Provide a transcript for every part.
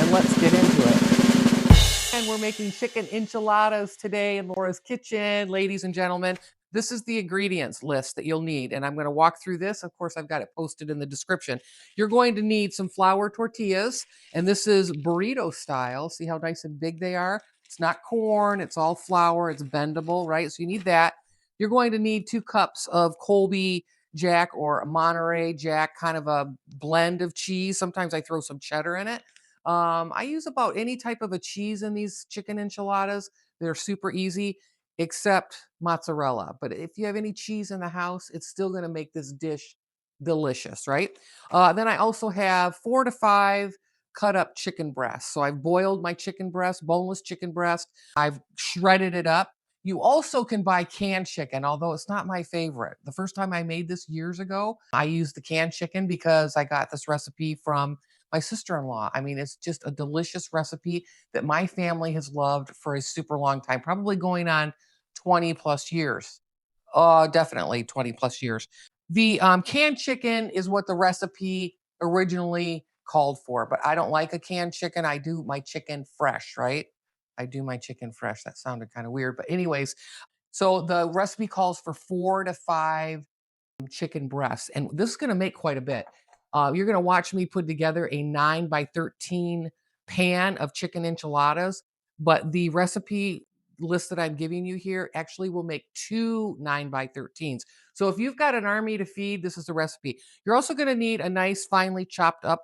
and let's get into it. And we're making chicken enchiladas today in Laura's kitchen. Ladies and gentlemen, this is the ingredients list that you'll need. And I'm going to walk through this. Of course, I've got it posted in the description. You're going to need some flour tortillas, and this is burrito style. See how nice and big they are? It's not corn, it's all flour, it's bendable, right? So you need that. You're going to need 2 cups of Colby Jack or Monterey Jack, kind of a blend of cheese. Sometimes I throw some cheddar in it. I use about any type of a cheese in these chicken enchiladas. They're super easy, except mozzarella. But if you have any cheese in the house, it's still going to make this dish delicious, right? Then I also have 4 to 5 cut up chicken breasts. So I've boiled my chicken breast, boneless chicken breast. I've shredded it up. You also can buy canned chicken, although it's not my favorite. The first time I made this years ago, I used the canned chicken because I got this recipe from my sister-in-law. I mean, it's just a delicious recipe that my family has loved for a super long time, probably going on 20 plus years. Definitely 20 plus years. The canned chicken is what the recipe originally called for, but I don't like a canned chicken. I do my chicken fresh, right? I do my chicken fresh. That sounded kind of weird, but anyways, so the recipe calls for 4 to 5 chicken breasts, and this is going to make quite a bit. You're going to watch me put together a 9 by 13 pan of chicken enchiladas, but the recipe list that I'm giving you here actually will make 2 9 by 13s. So if you've got an army to feed, this is the recipe. You're also going to need a nice finely chopped up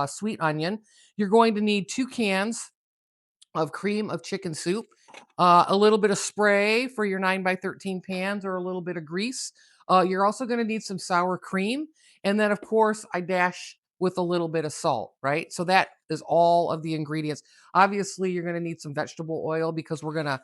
sweet onion. You're going to need 2 cans of cream of chicken soup, a little bit of spray for your 9 by 13 pans, or a little bit of grease. You're also going to need some sour cream. And then, of course, I dash with a little bit of salt, right? So that is all of the ingredients. Obviously, you're going to need some vegetable oil because we're going to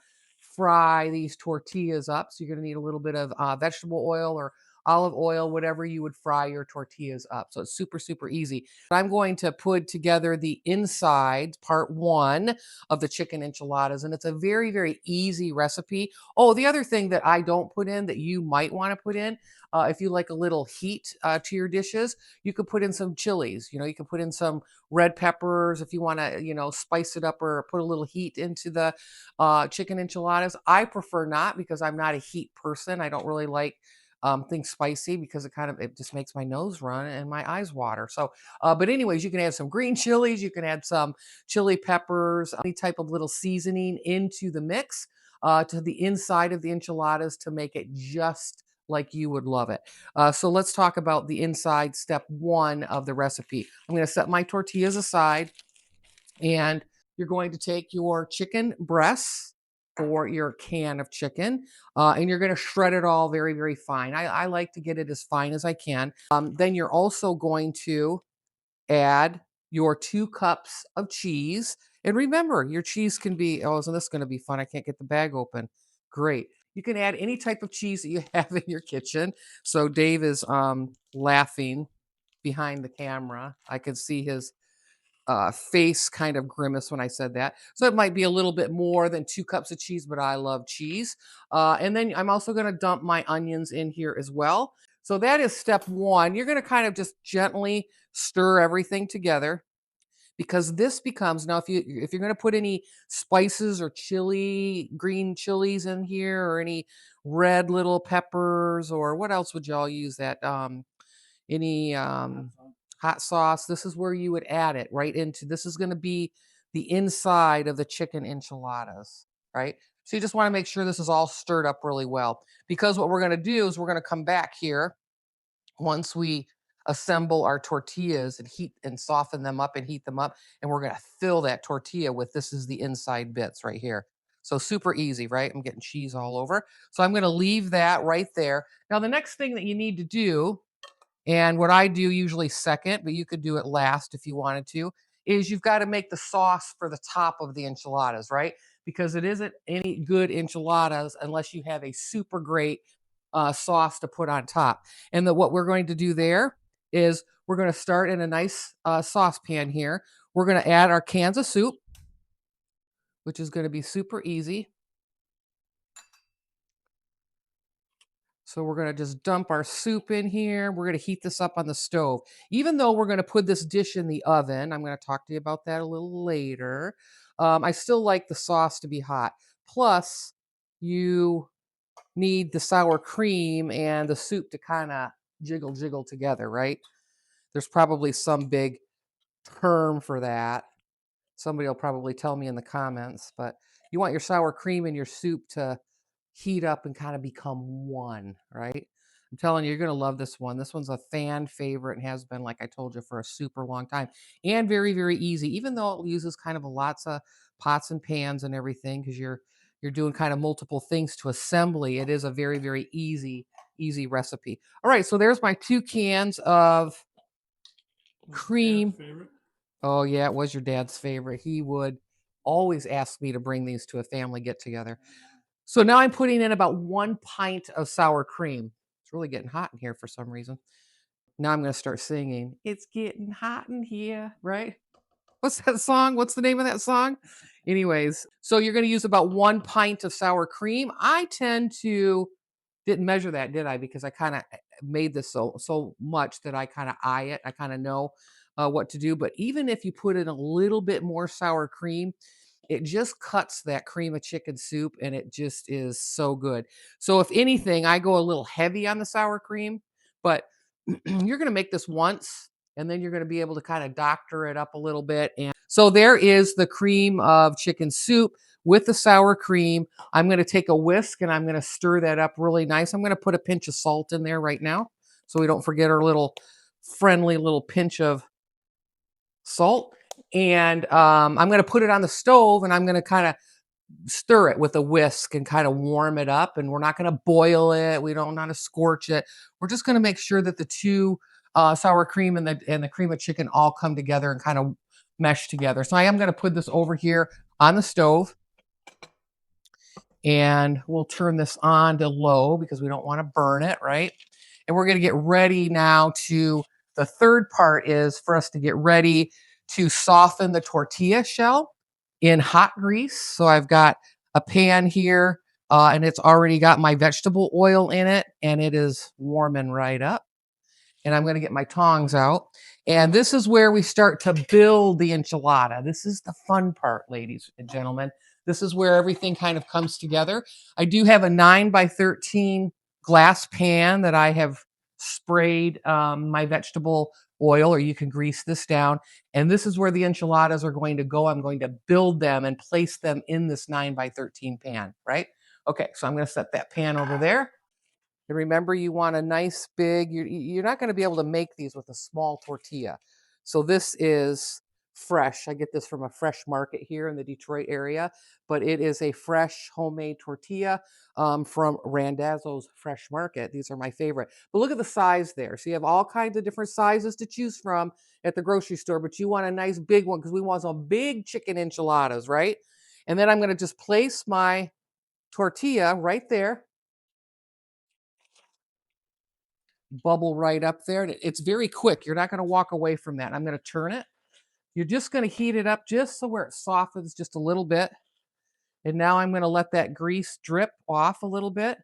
fry these tortillas up. So you're going to need a little bit of vegetable oil or olive oil, whatever you would fry your tortillas up. So it's super, super easy. I'm going to put together the inside, part 1 of the chicken enchiladas, and it's a very, very easy recipe. Oh, the other thing that I don't put in that you might want to put in, if you like a little heat to your dishes, you could put in some chilies. You know, you can put in some red peppers if you want to, spice it up or put a little heat into the chicken enchiladas. I prefer not because I'm not a heat person. I don't really like things spicy because it just makes my nose run and my eyes water. So, but anyways, you can add some green chilies, you can add some chili peppers, any type of little seasoning into the mix to the inside of the enchiladas to make it just like you would love it. So let's talk about the inside, step 1 of the recipe. I'm going to set my tortillas aside, and you're going to take your chicken breasts or your can of chicken, and you're going to shred it all very, very fine. I like to get it as fine as I can. Then you're also going to add your 2 cups of cheese. And remember, your cheese can be, oh, isn't this going to be fun? I can't get the bag open. Great. You can add any type of cheese that you have in your kitchen. So Dave is laughing behind the camera. I could see his face kind of grimace when I said that. So it might be a little bit more than 2 cups of cheese, but I love cheese. And then I'm also going to dump my onions in here as well. So that is step 1. You're going to kind of just gently stir everything together, because this becomes, now if you're going to put any spices or green chilies in here, or any red little peppers, or what else would y'all use, that any hot sauce, this is where you would add it right into, this is going to be the inside of the chicken enchiladas, right? So you just want to make sure this is all stirred up really well, because what we're going to do is we're going to come back here once we assemble our tortillas and heat and soften them up and heat them up, and we're going to fill that tortilla with, this is the inside bits right here. So super easy, right? I'm getting cheese all over. So I'm going to leave that right there. Now the next thing that you need to do, and what I do usually second, but you could do it last if you wanted to, is you've got to make the sauce for the top of the enchiladas, right? Because it isn't any good enchiladas unless you have a super great sauce to put on top. And what we're going to do there is we're going to start in a nice saucepan here. We're going to add our cans of soup, which is going to be super easy. So we're going to just dump our soup in here. We're going to heat this up on the stove. Even though we're going to put this dish in the oven, I'm going to talk to you about that a little later. I still like the sauce to be hot. Plus, you need the sour cream and the soup to kind of jiggle together, right? There's probably some big term for that. Somebody will probably tell me in the comments, but you want your sour cream and your soup to heat up and kind of become one, right? I'm telling you, you're going to love this one. This one's a fan favorite and has been, like I told you, for a super long time and very, very easy, even though it uses kind of lots of pots and pans and everything because you're doing kind of multiple things to assembly. It is a very, very easy recipe. All right, so there's my 2 cans of cream. Oh, yeah, it was your dad's favorite. He would always ask me to bring these to a family get together. So now I'm putting in about 1 pint of sour cream. It's really getting hot in here for some reason. Now I'm going to start singing. It's getting hot in here, right? What's that song? What's the name of that song? Anyways, so you're going to use about 1 pint of sour cream. I tend to didn't measure that, did I? Because I kind of made this so much that I kind of eye it. I kind of know what to do. But even if you put in a little bit more sour cream, it just cuts that cream of chicken soup and it just is so good. So if anything, I go a little heavy on the sour cream, but you're going to make this once and then you're going to be able to kind of doctor it up a little bit. And so there is the cream of chicken soup with the sour cream. I'm going to take a whisk and I'm going to stir that up really nice. I'm going to put a pinch of salt in there right now so we don't forget our little friendly little pinch of salt. And I'm going to put it on the stove and I'm going to kind of stir it with a whisk and kind of warm it up. And we're not going to boil it. We don't want to scorch it. We're just going to make sure that the two sour cream and the cream of chicken all come together and kind of mesh together. So I am going to put this over here on the stove. And we'll turn this on to low because we don't want to burn it, right? And we're going to get ready now to, the third part is for us to get ready to soften the tortilla shell in hot grease. So I've got a pan here and it's already got my vegetable oil in it and it is warming right up. And I'm going to get my tongs out. And this is where we start to build the enchilada. This is the fun part, ladies and gentlemen. This is where everything kind of comes together. I do have a 9x13 glass pan that I have sprayed my vegetable oil, or you can grease this down. And this is where the enchiladas are going to go. I'm going to build them and place them in this 9x13 pan, right? Okay, so I'm going to set that pan over there. And remember, you want a nice big, you're not going to be able to make these with a small tortilla. So this is fresh. I get this from a fresh market here in the Detroit area, but it is a fresh homemade tortilla from Randazzo's Fresh Market. These are my favorite. But look at the size there. So you have all kinds of different sizes to choose from at the grocery store, but you want a nice big one because we want some big chicken enchiladas, right? And then I'm going to just place my tortilla right there. Bubble right up there. And it's very quick. You're not going to walk away from that. I'm going to turn it. You're just going to heat it up just so where it softens just a little bit. And now I'm going to let that grease drip off a little bit.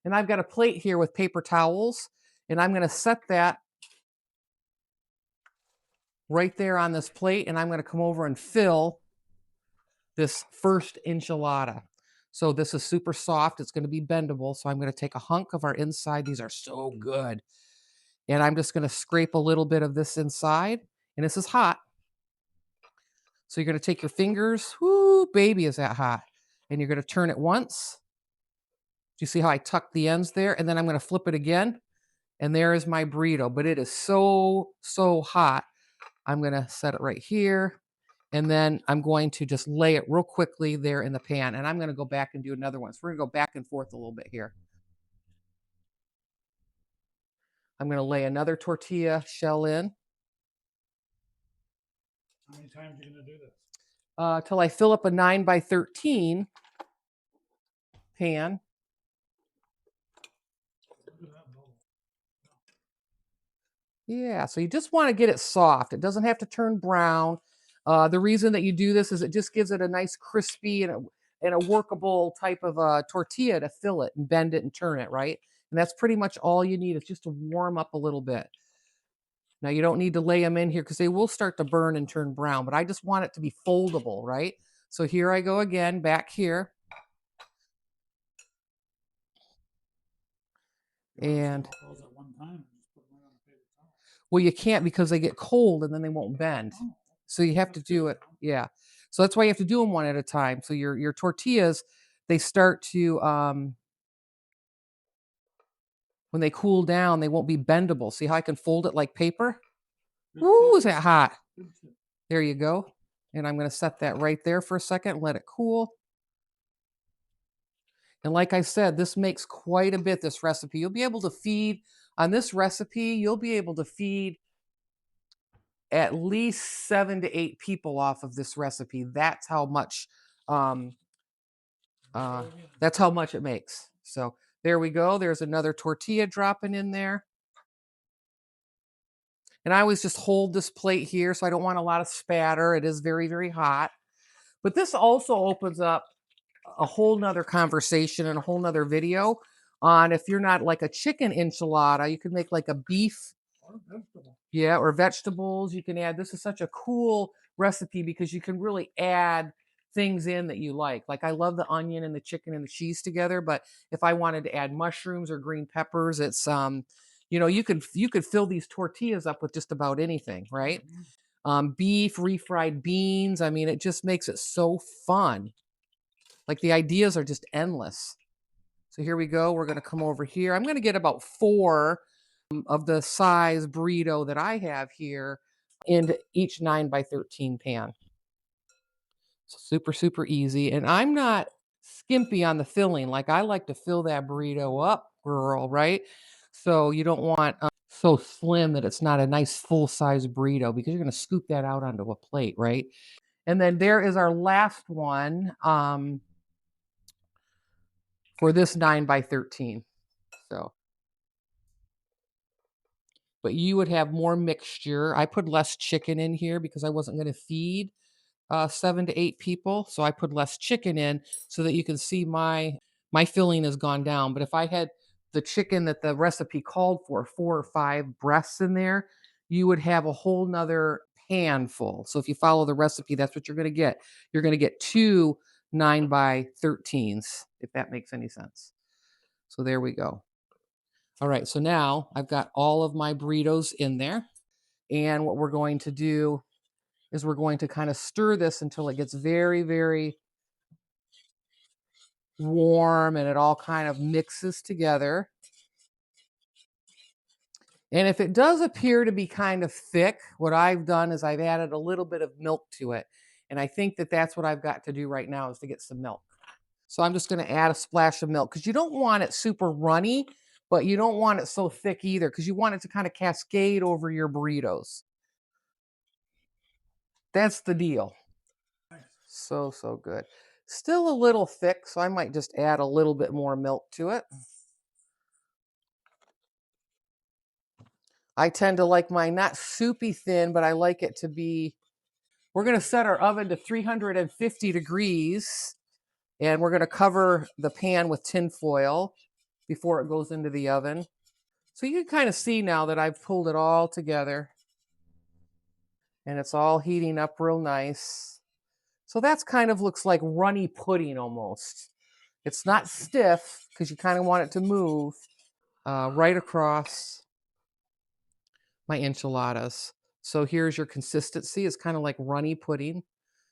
And I've got a plate here with paper towels. And I'm going to set that right there on this plate. And I'm going to come over and fill this first enchilada. So this is super soft. It's going to be bendable. So I'm going to take a hunk of our inside. These are so good. And I'm just going to scrape a little bit of this inside. And this is hot. So you're going to take your fingers. Whoo, baby, is that hot. And you're going to turn it once. Do you see how I tucked the ends there? And then I'm going to flip it again. And there is my burrito. But it is so hot. I'm going to set it right here. And then I'm going to just lay it real quickly there in the pan. And I'm going to go back and do another one. So we're going to go back and forth a little bit here. I'm going to lay another tortilla shell in. How many times are you going to do this? Till I fill up a 9x13 pan. Yeah, so you just want to get it soft. It doesn't have to turn brown. The reason that you do this is it just gives it a nice crispy and a workable type of tortilla to fill it and bend it and turn it, right? And that's pretty much all you need. It's just to warm up a little bit. Now you don't need to lay them in here because they will start to burn and turn brown, but I just want it to be foldable, right? So here I go again, back here. And well, you can't because they get cold and then they won't bend. So you have to do it. Yeah. So that's why you have to do them one at a time. So your tortillas, they start to when they cool down, they won't be bendable. See how I can fold it like paper? Ooh, is that hot? There you go. And I'm going to set that right there for a second, let it cool. And like I said, this makes quite a bit, this recipe. You'll be able to feed, on this recipe, you'll be able to feed at least 7 to 8 people off of this recipe. That's how much, that's how much it makes. So there we go. There's another tortilla dropping in there. And I always just hold this plate here, so I don't want a lot of spatter. It is very, very hot. But this also opens up a whole nother conversation and a whole nother video on if you're not like a chicken enchilada, you could make like a beef. Or vegetable. Yeah, or vegetables. You can add, this is such a cool recipe because you can really add things in that you like. Like I love the onion and the chicken and the cheese together, but if I wanted to add mushrooms or green peppers, it's you know, you could fill these tortillas up with just about anything, right? Beef, refried beans. I mean, it just makes it so fun. Like the ideas are just endless. So here we go. We're going to come over here. I'm going to get about 4 of the size burrito that I have here into each 9 by 13 pan. So super, super easy. And I'm not skimpy on the filling. Like I like to fill that burrito up, girl, right? So you don't want so slim that it's not a nice full size burrito because you're going to scoop that out onto a plate, right? And then there is our last one for this 9 by 13. So, but you would have more mixture. I put less chicken in here because I wasn't going to feed 7 to 8 people. So I put less chicken in so that you can see my filling has gone down. But if I had the chicken that the recipe called for, 4 or 5 breasts in there, you would have a whole nother pan full. So if you follow the recipe, that's what you're going to get. You're going to get 2 9 by 13s, if that makes any sense. So there we go. All right, so now I've got all of my burritos in there. And what we're going to do is we're going to kind of stir this until it gets very, very warm and it all kind of mixes together. And if it does appear to be kind of thick, what I've done is I've added a little bit of milk to it. And I think that that's what I've got to do right now is to get some milk. So I'm just going to add a splash of milk because you don't want it super runny, but you don't want it so thick either because you want it to kind of cascade over your burritos. That's the deal. So, so good. Still a little thick, so I might just add a little bit more milk to it. I tend to like mine not soupy thin, but I like it to be, we're going to set our oven to 350 degrees, and we're going to cover the pan with tin foil before it goes into the oven. So you can kind of see now that I've pulled it all together, and it's all heating up real nice. So that's kind of looks like runny pudding almost. It's not stiff because you kind of want it to move right across my enchiladas. So here's your consistency. It's kind of like runny pudding.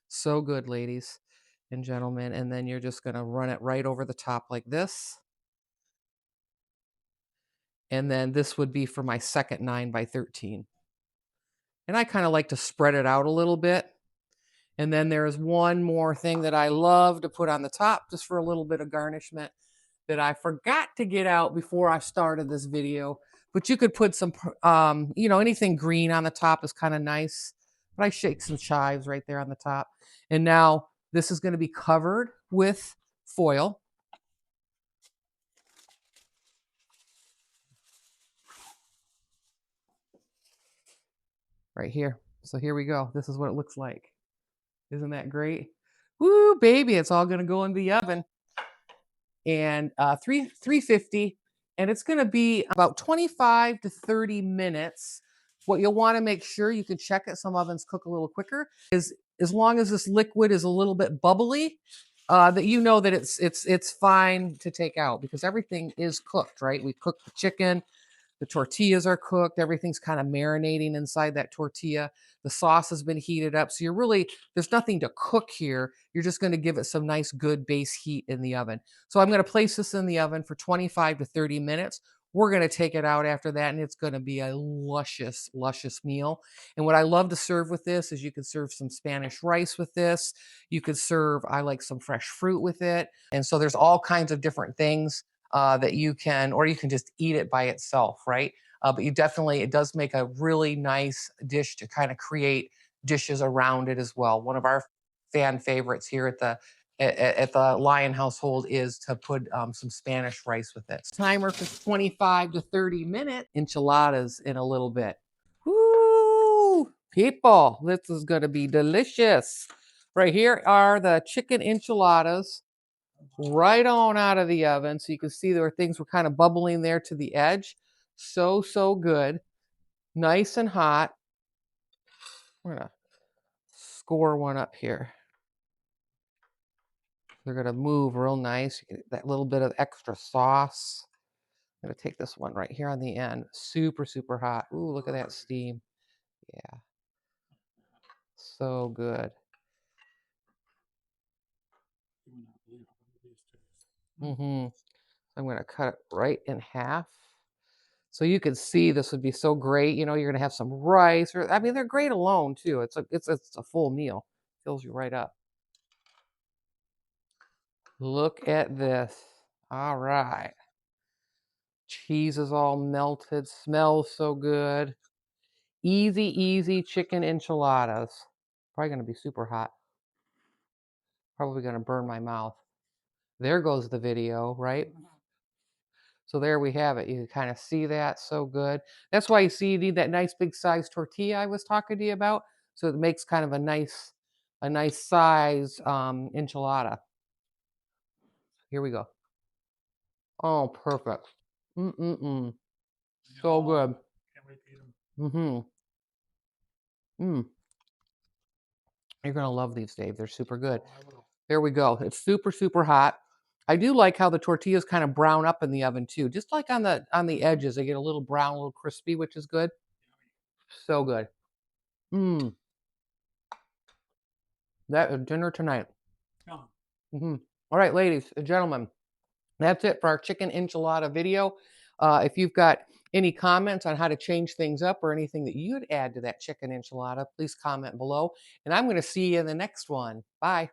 So good, ladies and gentlemen. And then you're just going to run it right over the top like this. And then this would be for my second 9 by 13. And I kind of like to spread it out a little bit. And then there's one more thing that I love to put on the top just for a little bit of garnishment that I forgot to get out before I started this video. But you could put some, you know, anything green on the top is kind of nice. But I shake some chives right there on the top. And now this is going to be covered with foil. Right here. So here we go. This is what it looks like. Isn't that great? Woo, baby, it's all going to go in the oven. And 350 and it's going to be about 25 to 30 minutes. What you'll want to make sure, you can check it, some ovens cook a little quicker, is as long as this liquid is a little bit bubbly, that you know that it's fine to take out, because everything is cooked, right? We cooked the chicken, the tortillas are cooked. Everything's kind of marinating inside that tortilla. The sauce has been heated up. So there's nothing to cook here. You're just going to give it some nice, good base heat in the oven. So I'm going to place this in the oven for 25 to 30 minutes. We're going to take it out after that, and it's going to be a luscious, luscious meal. And what I love to serve with this is you could serve some Spanish rice with this. You could serve, I like some fresh fruit with it. And so there's all kinds of different things that you can, or you can just eat it by itself, right? But it does make a really nice dish to kind of create dishes around it as well. One of our fan favorites here at the Lion household is to put some Spanish rice with it. Timer for 25 to 30 minute enchiladas in a little bit. Woo! People, this is going to be delicious. Right here are the chicken enchiladas right on out of the oven. So you can see there were things were kind of bubbling there to the edge. So, so good. Nice and hot. We're going to score one up here. They're going to move real nice. You get that little bit of extra sauce. I'm going to take this one right here on the end. Super, super hot. Ooh, look at that steam. Yeah. So good. I'm going to cut it right in half. So you can see this would be so great. You know, you're going to have some rice, or I mean, they're great alone too. It's a full meal. Fills you right up. Look at this. All right. Cheese is all melted. Smells so good. Easy, easy chicken enchiladas. Probably going to be super hot. Probably going to burn my mouth. There goes the video, right? So there we have it. You can kind of see that. So good. That's why you see you need that nice big size tortilla I was talking to you about. So it makes kind of a nice size enchilada. Here we go. Oh, perfect. Mm-mm-mm. So good. Can't wait to eat them. Mm-hmm. You're going to love these, Dave. They're super good. Oh, I will. There we go. It's super, super hot. I do like how the tortillas kind of brown up in the oven too. Just like on the edges, they get a little brown, a little crispy, which is good. So good. Mmm. That is dinner tonight. Yum. All right, ladies and gentlemen, that's it for our chicken enchilada video. If you've got any comments on how to change things up or anything that you'd add to that chicken enchilada, please comment below. And I'm going to see you in the next one. Bye.